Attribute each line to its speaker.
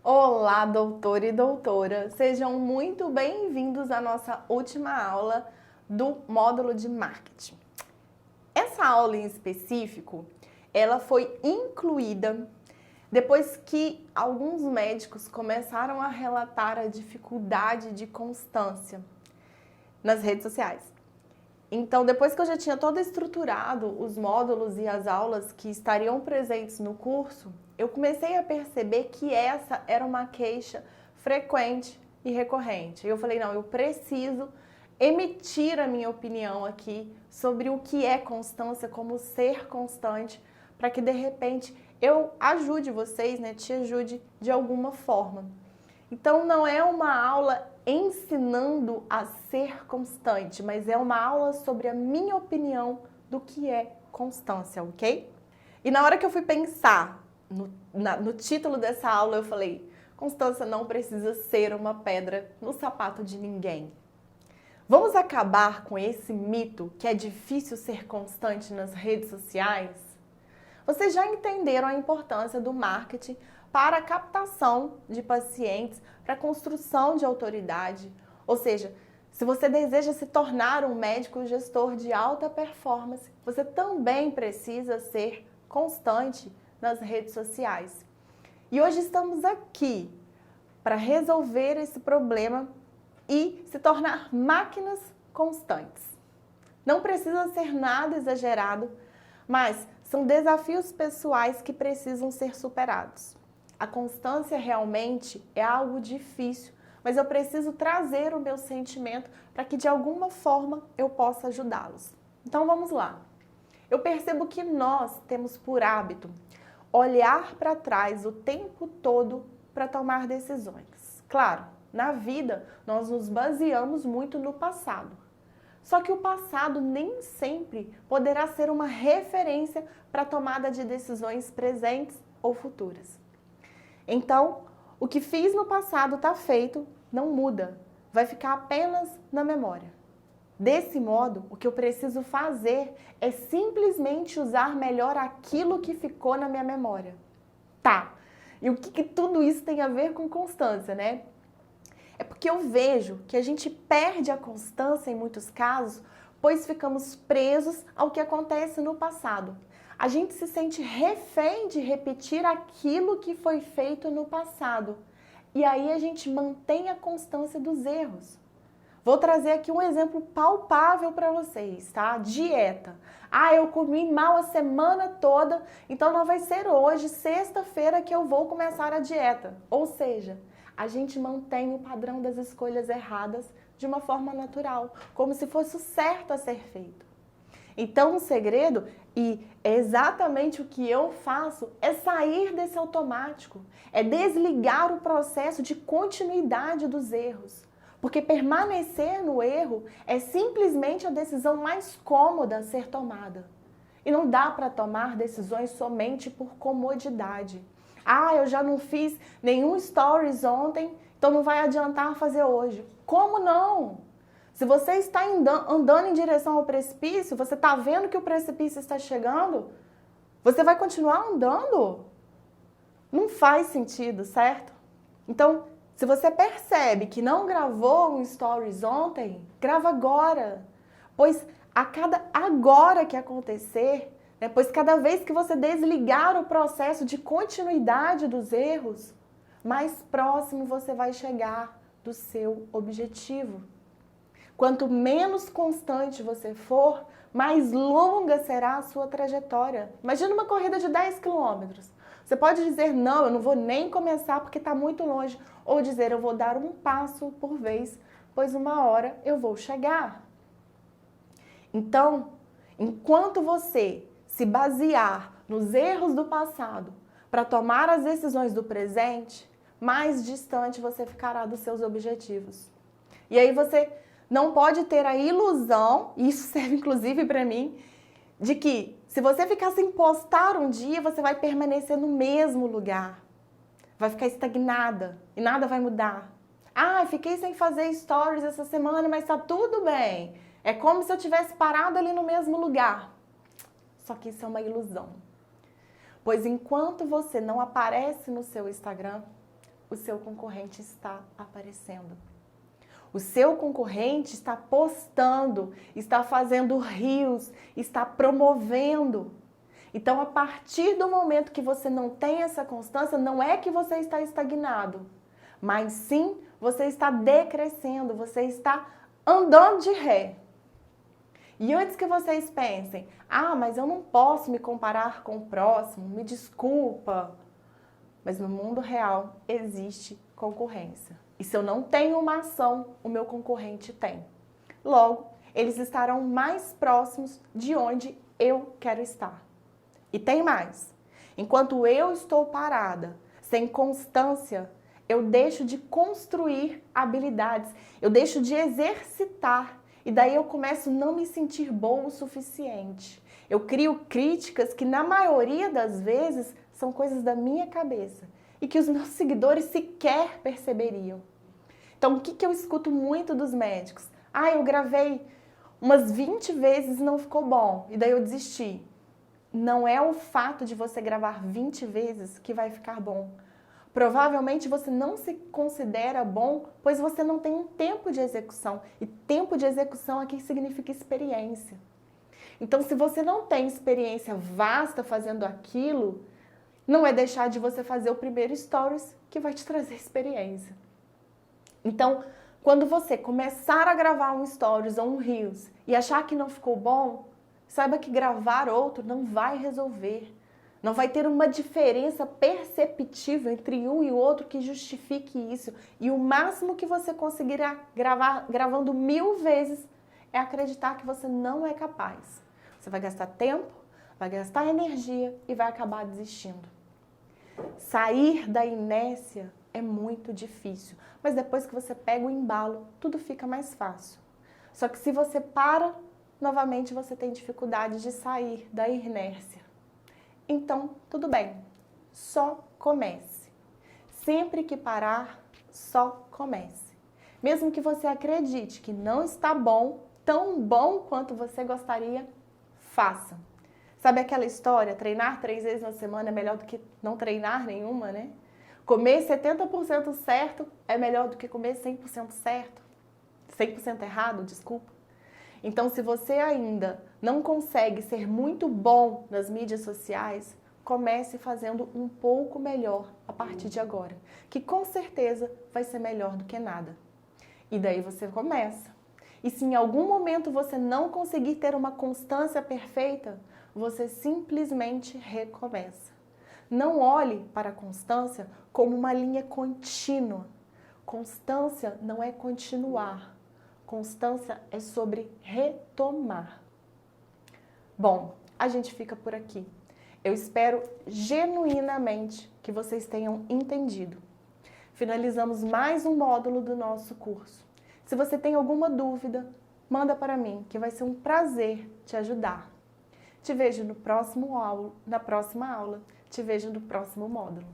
Speaker 1: Olá, doutor e doutora! Sejam muito bem-vindos à nossa última aula do módulo de marketing. Essa aula em específico, ela foi incluída depois que alguns médicos começaram a relatar a dificuldade de constância nas redes sociais. Então, depois que eu já tinha todo estruturado os módulos e as aulas que estariam presentes no curso, eu comecei a perceber que essa era uma queixa frequente e recorrente. Eu falei, não, eu preciso emitir a minha opinião aqui sobre o que é constância, como ser constante, para que de repente eu ajude vocês, né, te ajude de alguma forma. Então, não é uma aula ensinando a ser constante, mas é uma aula sobre a minha opinião do que é constância, ok? E na hora que eu fui pensar no título dessa aula, eu falei, constância não precisa ser uma pedra no sapato de ninguém. Vamos acabar com esse mito que é difícil ser constante nas redes sociais? Vocês já entenderam a importância do marketing para a captação de pacientes, para a construção de autoridade. Ou seja, se você deseja se tornar um médico gestor de alta performance, você também precisa ser constante nas redes sociais. E hoje estamos aqui para resolver esse problema e se tornar máquinas constantes. Não precisa ser nada exagerado, mas são desafios pessoais que precisam ser superados. A constância realmente é algo difícil, mas eu preciso trazer o meu sentimento para que de alguma forma eu possa ajudá-los. Então vamos lá. Eu percebo que nós temos por hábito olhar para trás o tempo todo para tomar decisões. Claro, na vida nós nos baseamos muito no passado. Só que o passado nem sempre poderá ser uma referência para a tomada de decisões presentes ou futuras. Então, o que fiz no passado está feito, não muda, vai ficar apenas na memória. Desse modo, o que eu preciso fazer é simplesmente usar melhor aquilo que ficou na minha memória. Tá, e o que tudo isso tem a ver com constância, né? É porque eu vejo que a gente perde a constância em muitos casos, pois ficamos presos ao que acontece no passado. A gente se sente refém de repetir aquilo que foi feito no passado. E aí a gente mantém a constância dos erros. Vou trazer aqui um exemplo palpável para vocês, tá? Dieta. Ah, eu comi mal a semana toda, então não vai ser hoje, sexta-feira, que eu vou começar a dieta. Ou seja, a gente mantém o padrão das escolhas erradas de uma forma natural, como se fosse o certo a ser feito. Então, o segredo, e é exatamente o que eu faço, é sair desse automático, é desligar o processo de continuidade dos erros. Porque permanecer no erro é simplesmente a decisão mais cômoda a ser tomada. E não dá para tomar decisões somente por comodidade. Ah, eu já não fiz nenhum stories ontem, então não vai adiantar fazer hoje. Como não? Se você está andando em direção ao precipício, você está vendo que o precipício está chegando, você vai continuar andando? Não faz sentido, certo? Então, se você percebe que não gravou um stories ontem, grava agora. Pois a cada agora que acontecer, pois cada vez que você desligar o processo de continuidade dos erros, mais próximo você vai chegar do seu objetivo. Quanto menos constante você for, mais longa será a sua trajetória. Imagina uma corrida de 10 quilômetros. Você pode dizer, não, eu não vou nem começar porque está muito longe. Ou dizer, eu vou dar um passo por vez, pois uma hora eu vou chegar. Então, enquanto você se basear nos erros do passado para tomar as decisões do presente, mais distante você ficará dos seus objetivos. E aí você não pode ter a ilusão, e isso serve inclusive para mim, de que se você ficar sem postar um dia, você vai permanecer no mesmo lugar. Vai ficar estagnada e nada vai mudar. Ah, fiquei sem fazer stories essa semana, mas tá tudo bem. É como se eu tivesse parado ali no mesmo lugar. Só que isso é uma ilusão. Pois enquanto você não aparece no seu Instagram, o seu concorrente está aparecendo. O seu concorrente está postando, está fazendo reels, está promovendo. Então, a partir do momento que você não tem essa constância, não é que você está estagnado, mas sim você está decrescendo, você está andando de ré. E antes que vocês pensem, mas eu não posso me comparar com o próximo, me desculpa. Mas no mundo real existe concorrência. E se eu não tenho uma ação, o meu concorrente tem. Logo, eles estarão mais próximos de onde eu quero estar. E tem mais. Enquanto eu estou parada, sem constância, eu deixo de construir habilidades, eu deixo de exercitar. E daí eu começo a não me sentir bom o suficiente. Eu crio críticas que na maioria das vezes são coisas da minha cabeça e que os meus seguidores sequer perceberiam. Então, o que eu escuto muito dos médicos? Eu gravei umas 20 vezes e não ficou bom, e daí eu desisti. Não é o fato de você gravar 20 vezes que vai ficar bom. Provavelmente você não se considera bom, pois você não tem um tempo de execução. E tempo de execução aqui significa experiência. Então, se você não tem experiência vasta fazendo aquilo, não é deixar de você fazer o primeiro stories que vai te trazer experiência. Então, quando você começar a gravar um stories ou um reels e achar que não ficou bom, saiba que gravar outro não vai resolver. Não vai ter uma diferença perceptível entre um e o outro que justifique isso. E o máximo que você conseguirá gravando 1000 vezes é acreditar que você não é capaz. Você vai gastar tempo, vai gastar energia e vai acabar desistindo. Sair da inércia é muito difícil, mas depois que você pega o embalo, tudo fica mais fácil. Só que se você para, novamente você tem dificuldade de sair da inércia. Então, tudo bem, só comece. Sempre que parar, só comece. Mesmo que você acredite que não está bom, tão bom quanto você gostaria, faça. Sabe aquela história, treinar 3 vezes na semana é melhor do que não treinar nenhuma, né? Comer 70% certo é melhor do que comer 100% certo. 100% errado, desculpa. Então, se você ainda não consegue ser muito bom nas mídias sociais, comece fazendo um pouco melhor a partir de agora, que com certeza vai ser melhor do que nada. E daí você começa. E se em algum momento você não conseguir ter uma constância perfeita, você simplesmente recomeça. Não olhe para a constância como uma linha contínua. Constância não é continuar. Constância é sobre retomar. Bom, a gente fica por aqui. Eu espero genuinamente que vocês tenham entendido. Finalizamos mais um módulo do nosso curso. Se você tem alguma dúvida, manda para mim, que vai ser um prazer te ajudar. Te vejo na próxima aula, te vejo no próximo módulo.